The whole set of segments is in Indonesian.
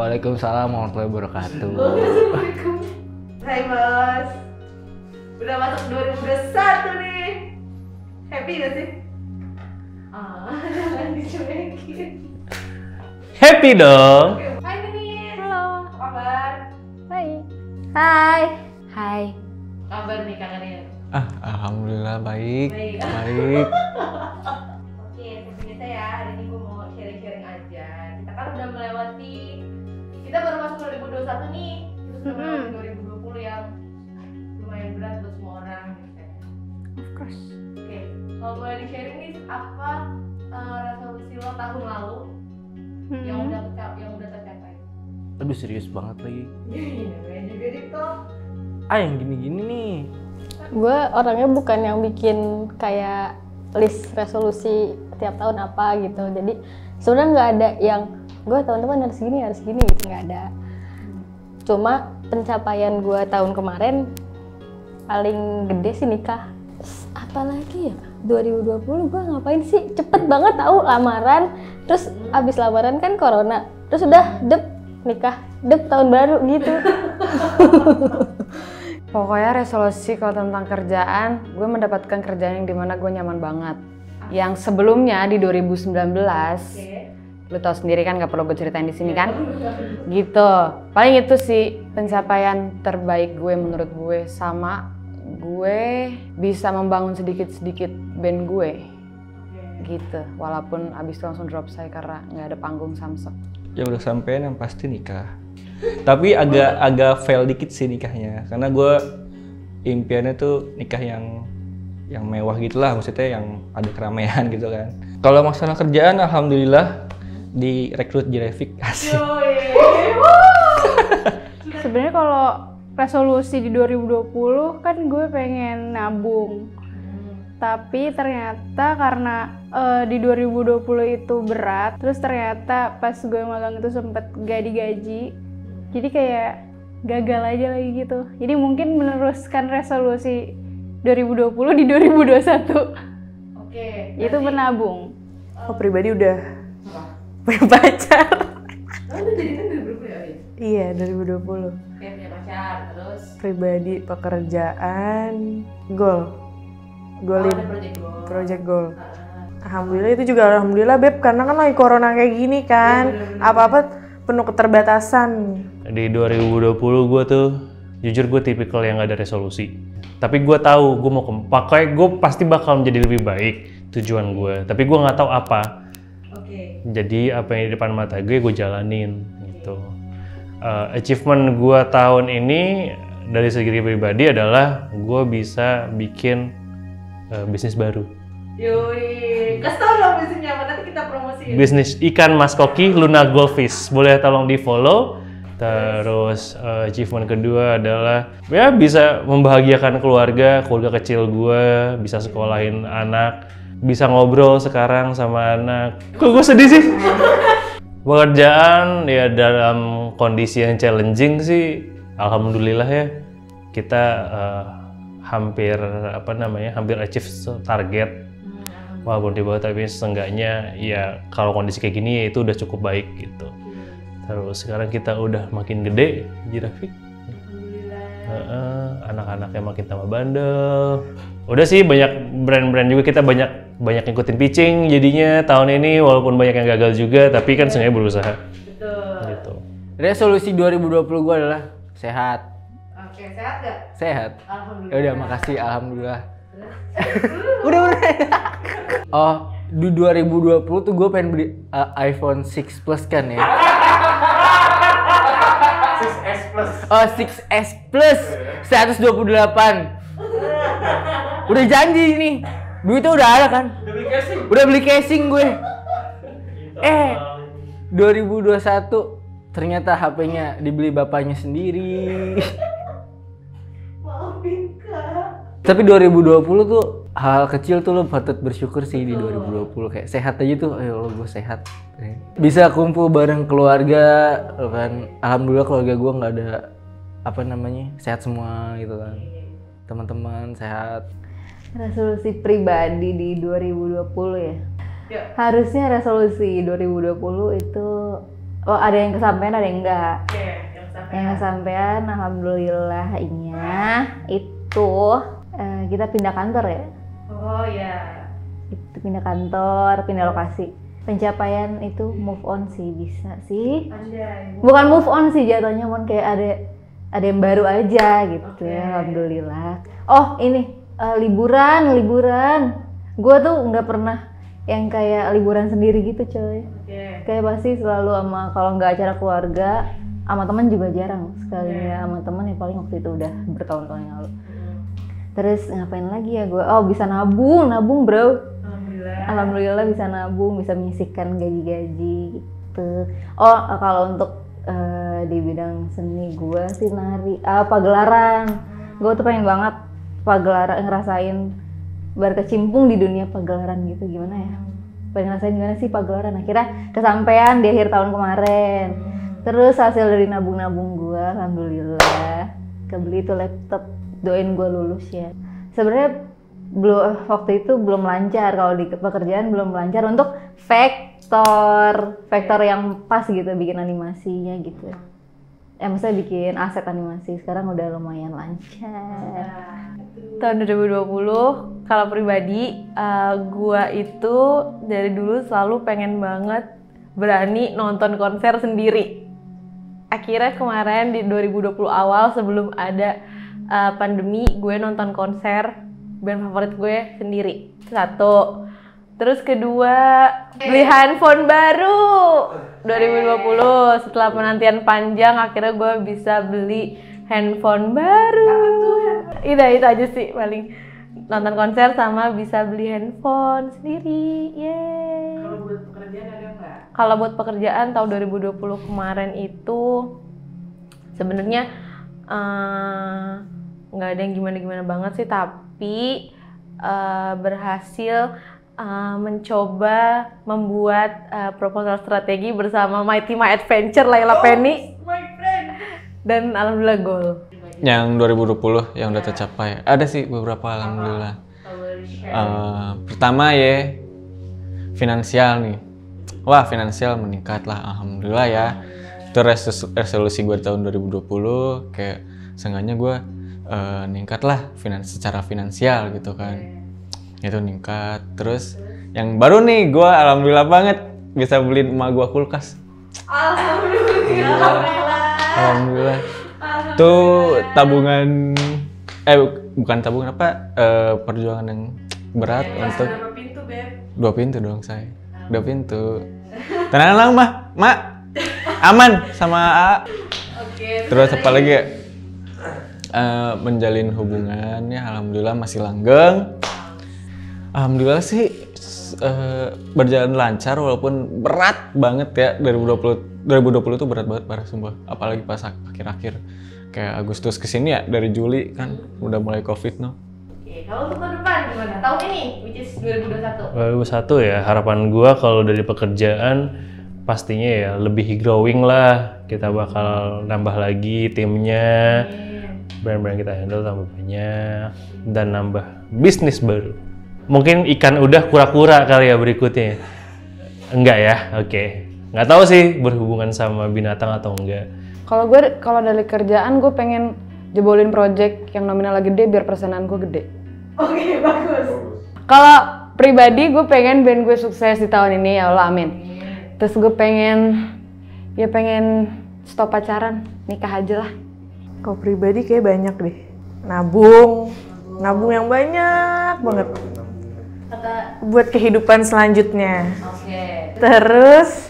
Waalaikumsalam warahmatullahi wabarakatuh. Assalamualaikum. Hai bos. Udah masuk 2021 nih. Happy gak sih? Jangan dicuekin. Happy dong. Hai Mimin. Halo. Apa kabar? Baik. Hai. Hai. Kabar nih kangennya. Alhamdulillah baik. Baik. Oke, seperti biasa ya, hari ini gue mau sharing-sharing aja. Kita kan udah melewati, kita baru masuk 2021 nih. Kita sudah melewati 2020 yang lumayan berat buat semua orang gitu. Of course. Oke, kalau boleh di-sharing nih apa resolusi lo tahun lalu yang udah tercapai? Aduh serius banget lagi. Iya, juga gitu. Yang gini-gini nih. Gue orangnya bukan yang bikin kayak list resolusi tiap tahun apa gitu. Jadi sebenarnya nggak ada yang gue teman-teman harus gini gitu, nggak ada. Cuma pencapaian gue tahun kemarin paling gede sih nikah. Apalagi ya 2020 gue ngapain sih? Cepet banget tahu lamaran. Terus abis lamaran kan corona. Terus udah nikah, tahun baru gitu. Pokoknya resolusi kalau tentang kerjaan, gue mendapatkan kerjaan yang dimana gue nyaman banget. Yang sebelumnya di 2019, lu tau sendiri kan, gak perlu gue ceritain di sini kan? Gitu. Paling itu sih pencapaian terbaik gue menurut gue, sama gue bisa membangun sedikit-sedikit band gue. Gitu. Walaupun abis itu langsung drop saya karena nggak ada panggung Samsung. Ya udah sampean yang pasti nikah. Tapi agak fail dikit sih nikahnya, karena gue impiannya tuh nikah yang mewah gitulah, maksudnya yang ada keramaian gitu kan. Kalau masalah kerjaan, alhamdulillah direkrut Jirevik. Asik. Sebenarnya kalau resolusi di 2020 kan gue pengen nabung. Tapi ternyata karena di 2020 itu berat, terus ternyata pas gue magang itu sempet gak digaji. Jadi kayak gagal aja lagi gitu. Jadi mungkin meneruskan resolusi 2020 di 2021. Oke. Itu menabung. Oh, pribadi udah punya pacar. Udah jadi kan 2020 ya? Iya, 2020. Oke, punya pacar, terus Pribadi, pekerjaan, goal. Goalin. ada Project goal. Alhamdulillah itu juga alhamdulillah Beb, karena kan lagi corona kayak gini kan. Apa-apa penuh keterbatasan. Di 2020 gue tuh jujur gue tipikal yang gak ada resolusi. Tapi gue tahu gue mau pakai, gue pasti bakal menjadi lebih baik tujuan gue. Tapi gue nggak tahu apa. Oke. Jadi apa yang di depan mata gue jalanin gitu. Achievement gue tahun ini dari segi pribadi adalah gue bisa bikin bisnis baru. Yoi, kasih tau dong bisnisnya apa, nanti kita promosiin. Bisnis ikan mas koki Luna Goldfish, boleh tolong di follow. Terus achievement kedua adalah ya bisa membahagiakan keluarga kecil gue, bisa sekolahin anak, bisa ngobrol sekarang sama anak. Kok gue sedih sih? Pekerjaan ya dalam kondisi yang challenging sih, alhamdulillah ya kita hampir achieve target. Walaupun di bawah, tapi seenggaknya ya kalau kondisi kayak gini ya itu udah cukup baik gitu. Terus sekarang kita udah makin gede, Jirevik. Anak-anaknya makin tambah bandel. Udah sih banyak brand-brand juga, kita banyak ngikutin pitching jadinya tahun ini, walaupun banyak yang gagal juga, tapi kan sebenarnya berusaha. Betul. Gitu. Resolusi 2020 gue adalah sehat. Oke, sehat gak? Sehat. Alhamdulillah. Ya udah, makasih, alhamdulillah. udah. Oh, di 2020 tuh gue pengen beli iPhone 6 Plus kan ya. 6S Plus. Oh, 6S Plus 128. Udah janji nih. Duitnya udah ada kan? Udah beli casing gue. 2021 ternyata HP-nya dibeli bapaknya sendiri. Maafin Kak. Tapi 2020 tuh hal kecil tuh lo patut bersyukur sih di 2020, kayak sehat aja tuh, ayo lo gue sehat. Bisa kumpul bareng keluarga kan, alhamdulillah keluarga gue nggak ada sehat semua gitu kan, teman-teman sehat. Resolusi pribadi di 2020 ya. Ya. Harusnya resolusi 2020 itu Oh, ada yang kesampaian, ada yang enggak. Oke, yang sampai. Yang kesampaian, alhamdulillahnya itu kita pindah kantor ya. Oh ya. Itu pindah kantor, pindah lokasi. Pencapaian itu move on sih, bisa sih. Anjay. Bukan move on sih jatuhnya, mon kayak ada yang baru aja gitu ya, alhamdulillah. Oh ini liburan. Gue tuh nggak pernah yang kayak liburan sendiri gitu coy. Oke. Kayak pasti selalu sama, kalau nggak acara keluarga, sama teman juga jarang sekali ya. Sama teman ya paling waktu itu udah bertahun-tahun yang lalu. Terus ngapain lagi ya gue? Oh bisa nabung bro. Alhamdulillah bisa nabung, bisa menyisihkan gaji-gaji gitu. Oh kalau untuk di bidang seni gue sih nari, pagelaran. Gue tuh pengen banget pagelaran, ngerasain berkecimpung di dunia pagelaran gitu, gimana ya? Pengen ngerasain gimana sih pagelaran. Akhirnya kesampaian di akhir tahun kemarin. Terus hasil dari nabung-nabung gue, alhamdulillah kebeli itu laptop. Doain gue lulus ya. Sebenarnya waktu itu belum lancar, kalau di pekerjaan belum lancar untuk vektor yang pas gitu bikin animasinya gitu. Maksudnya bikin aset animasi, sekarang udah lumayan lancar. Tahun 2020 kalau pribadi gua itu dari dulu selalu pengen banget berani nonton konser sendiri. Akhirnya kemarin di 2020 awal sebelum ada pandemi, gue nonton konser band favorit gue sendiri. Satu. Terus kedua, beli handphone baru 2020. Setelah penantian panjang akhirnya gue bisa beli handphone baru. Itu aja sih paling. Nonton konser sama bisa beli handphone sendiri. Yeay. Kalau buat pekerjaan ada nggak? Kalau buat pekerjaan tahun 2020 kemarin itu sebenarnya nggak ada yang gimana-gimana banget sih, tapi berhasil mencoba membuat proposal strategi bersama Mighty My Adventure Laila Penny, My friend. dan alhamdulillah goal. Yang 2020 yang udah tercapai. Ada sih beberapa alhamdulillah. Pertama ya finansial nih. Wah, finansial meningkat lah alhamdulillah ya. Itu resolusi gue di tahun 2020, kayak seenggaknya gue ningkat lah secara finansial gitu kan. Itu ningkat. Terus yang baru nih, gue alhamdulillah banget bisa beliin emak gue kulkas. Alhamdulillah. Tuh tabungan, bukan tabungan apa, perjuangan yang berat untuk Berapa pintu, Beb? 2 pintu dong saya. 2 pintu. Tenang lang mak, aman sama A. Terus apa lagi ya? Menjalin hubungan ya alhamdulillah masih langgeng. Alhamdulillah sih berjalan lancar walaupun berat banget ya. 2020 itu berat banget parah sumpah, apalagi pas akhir-akhir kayak Agustus kesini ya, dari Juli kan udah mulai Covid no. Oke, kalau untuk tahun depan gimana? Tahun ini, which is 2021. 2021 ya, harapan gua kalau dari pekerjaan pastinya ya lebih growing lah. Kita bakal nambah lagi timnya, brand-brand kita handle tambah banyak, dan nambah bisnis baru. Mungkin ikan udah kura-kura kali ya berikutnya. Enggak ya? Oke. Nggak tahu sih berhubungan sama binatang atau enggak. Kalau dari kerjaan gue pengen jebolin project yang nominalnya gede biar persenan gue gede. Oke, bagus. Kalau pribadi gue pengen band gue sukses di tahun ini, ya Allah amin. Terus gue pengen stop pacaran, nikah aja lah. Kalau pribadi kayak banyak deh. Nabung yang banyak banget. Buat kehidupan selanjutnya. Oke. Terus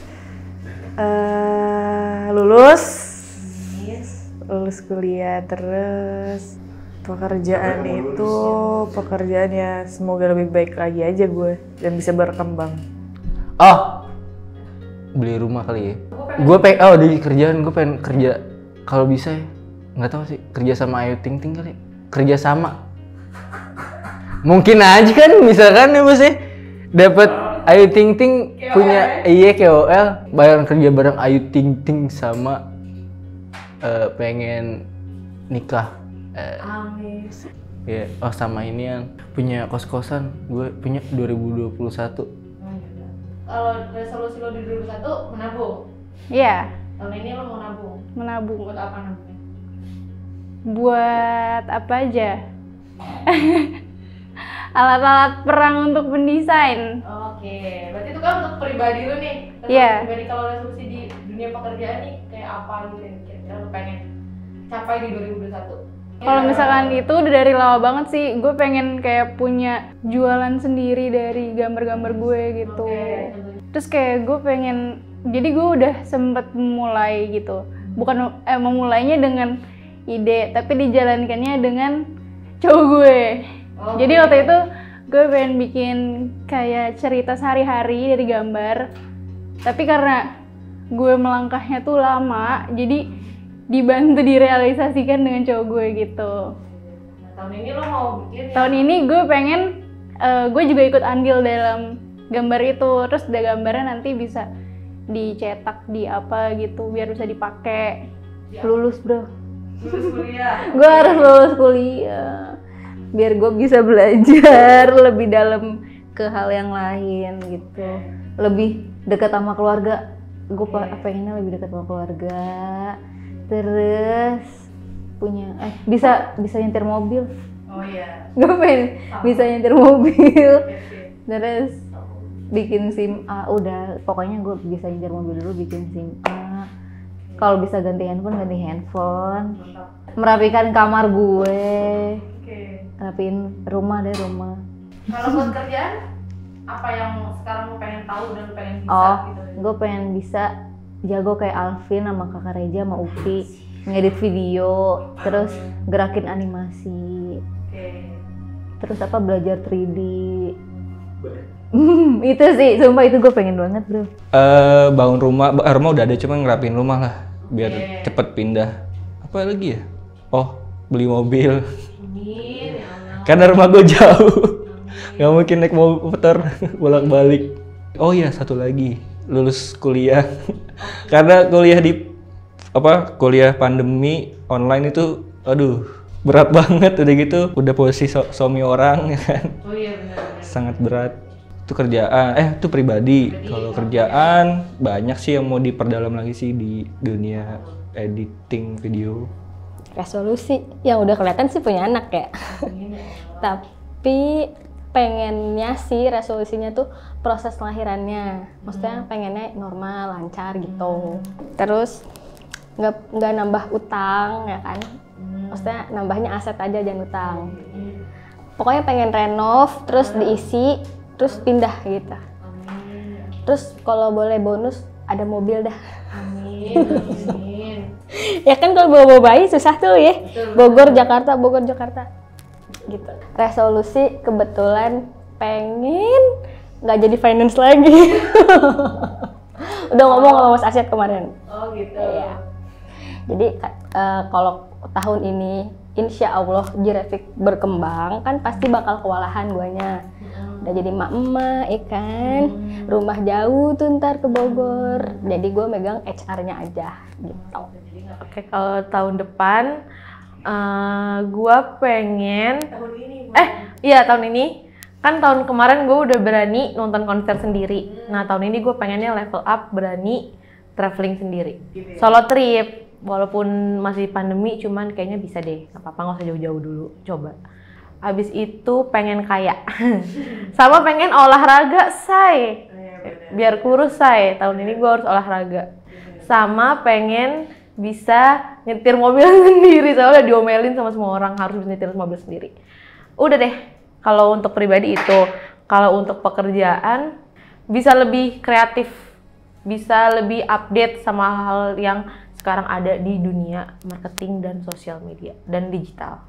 lulus kuliah, terus pekerjaan ya semoga lebih baik lagi aja gue dan bisa berkembang. Oh, beli rumah kali ya. Di kerjaan gue pengen kerja, kalau bisa ya, nggak tahu sih, kerja sama Ayu Ting Ting kali. Kerja sama. Mungkin aja kan, misalkan ya mas ya, dapat Ayu Ting Ting punya KOL, bayar kerja bareng Ayu Ting Ting sama pengen nikah. Amin. Ya, sama ini yang punya kos-kosan, gue punya 2021. Kalau resolusi lo di 2021 menabung. Iya, Tahun ini lo mau nabung. menabung. Buat apa nabungnya? Buat apa aja? Alat-alat perang untuk mendesain. Oke, berarti itu kan untuk pribadi lu nih. Resolusi Iya. Pribadi kalau resolusi di dunia pekerjaan nih kayak apa gitu yang kira-kira lu pengen capai di 2021? Kalau misalkan itu udah dari lama banget sih, gue pengen kayak punya jualan sendiri dari gambar-gambar gue gitu. Terus kayak gue pengen, jadi gue udah sempet mulai gitu. Bukan memulainya dengan ide, tapi dijalankannya dengan cowok gue. Jadi waktu itu gue pengen bikin kayak cerita sehari-hari dari gambar. Tapi karena gue melangkahnya tuh lama, jadi dibantu direalisasikan dengan cowok gue gitu. Nah, tahun ini lo mau bikin Tahun ini gue pengen, gue juga ikut andil dalam gambar itu. Terus udah gambarnya nanti bisa dicetak di apa gitu, biar bisa dipakai. Lulus bro, lulus kuliah. gue harus lulus kuliah biar gue bisa belajar lebih dalam ke hal yang lain gitu, lebih dekat sama keluarga. Gue pengennya lebih dekat sama keluarga, terus punya bisa nyetir mobil. Oh iya. Gue pengen bisa nyetir mobil, terus bikin SIM A. Udah pokoknya gue bisa nyetir mobil dulu, bikin SIM A. Kalau bisa ganti handphone, merapikan kamar gue, rapiin rumah deh rumah. Kalau buat kerjaan, apa yang sekarang lo pengen tahu dan lo pengen bisa Oh, gitu? gue pengen bisa jago kayak Alvin sama Kakak Reja sama Upi, ngedit video, terus gerakin animasi, terus apa belajar 3D. Itu sih, sumpah itu gue pengen banget bro. Bangun rumah udah ada, cuma ngerapin rumah lah biar cepet pindah. Apa lagi ya? Oh, beli mobil. Amin, ya Allah. Karena rumah gue jauh, nggak mungkin naik motor bolak-balik. Oh iya, satu lagi, lulus kuliah. Karena kuliah pandemi online itu, aduh berat banget. Udah gitu, udah posisi suami orang, ya kan? Oh iya benar. Sangat berat. Itu kerjaan, itu pribadi. Kalau kerjaan banyak sih yang mau diperdalam lagi sih di dunia editing video. Resolusi yang udah kelihatan sih punya anak ya. Tapi pengennya sih resolusinya tuh proses lahirannya. Maksudnya pengennya normal, lancar gitu. Terus nggak nambah utang ya kan. Maksudnya nambahnya aset aja, jangan utang. Pokoknya pengen renov, terus diisi, terus pindah gitu. Terus kalau boleh bonus ada mobil dah. Amin. Ya kan kalau bawa bayi susah tuh ya. Bogor Jakarta gitu. Resolusi kebetulan pengen nggak jadi finance lagi. Udah ngomong sama Mas Asyad kemarin. Oh gitu. Iya. Jadi kalau tahun ini insya Allah Jirefik berkembang kan pasti bakal kewalahan guanya. Udah jadi emak-emak ikan, rumah jauh tuh ntar ke Bogor. Jadi gue megang HR-nya aja gitu. Oke, kalau tahun depan gue pengen tahun ini kan tahun kemarin gue udah berani nonton konser sendiri. Nah tahun ini gue pengennya level up, berani traveling sendiri, solo trip. Walaupun masih pandemi, cuman kayaknya bisa deh, nggak apa-apa, nggak usah jauh-jauh dulu, coba. Abis itu pengen kaya, sama pengen olahraga, say. Biar kurus, say. Tahun ini gue harus olahraga. Sama pengen bisa nyetir mobil sendiri, soalnya diomelin sama semua orang harus bisa nyetir mobil sendiri. Udah deh, kalau untuk pribadi itu. Kalau untuk pekerjaan, bisa lebih kreatif, bisa lebih update sama hal yang sekarang ada di dunia marketing dan sosial media dan digital.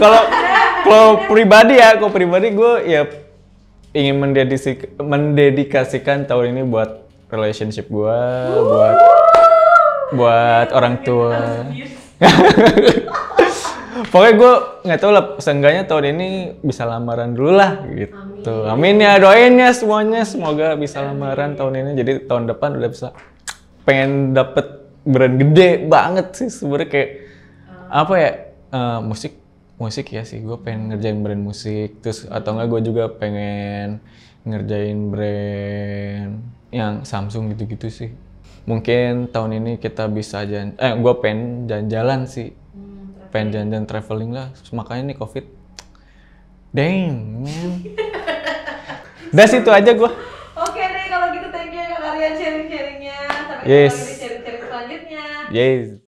Kalau pribadi gue ya ingin mendedikasikan tahun ini buat relationship gue, buat orang tua. Pokoknya gue nggak tahu lah, seenggaknya tahun ini bisa lamaran dulu lah gitu. Amin ya, doain ya semuanya, semoga bisa lamaran tahun ini. Jadi tahun depan udah bisa, pengen dapet brand gede banget sih sebenarnya, kayak apa ya, musik ya sih, gue pengen ngerjain brand musik. Terus atau enggak gue juga pengen ngerjain brand yang Samsung gitu-gitu sih. mungkin tahun ini kita bisa gue pengen jalan-jalan sih, pengen jalan-jalan traveling lah. Makanya nih COVID, damn man. Udah situ aja gue. Oke deh kalau gitu, thank you ya kalian sharing-sharingnya. Sampai Yes. ketemu di sharing-sharing selanjutnya. Yes.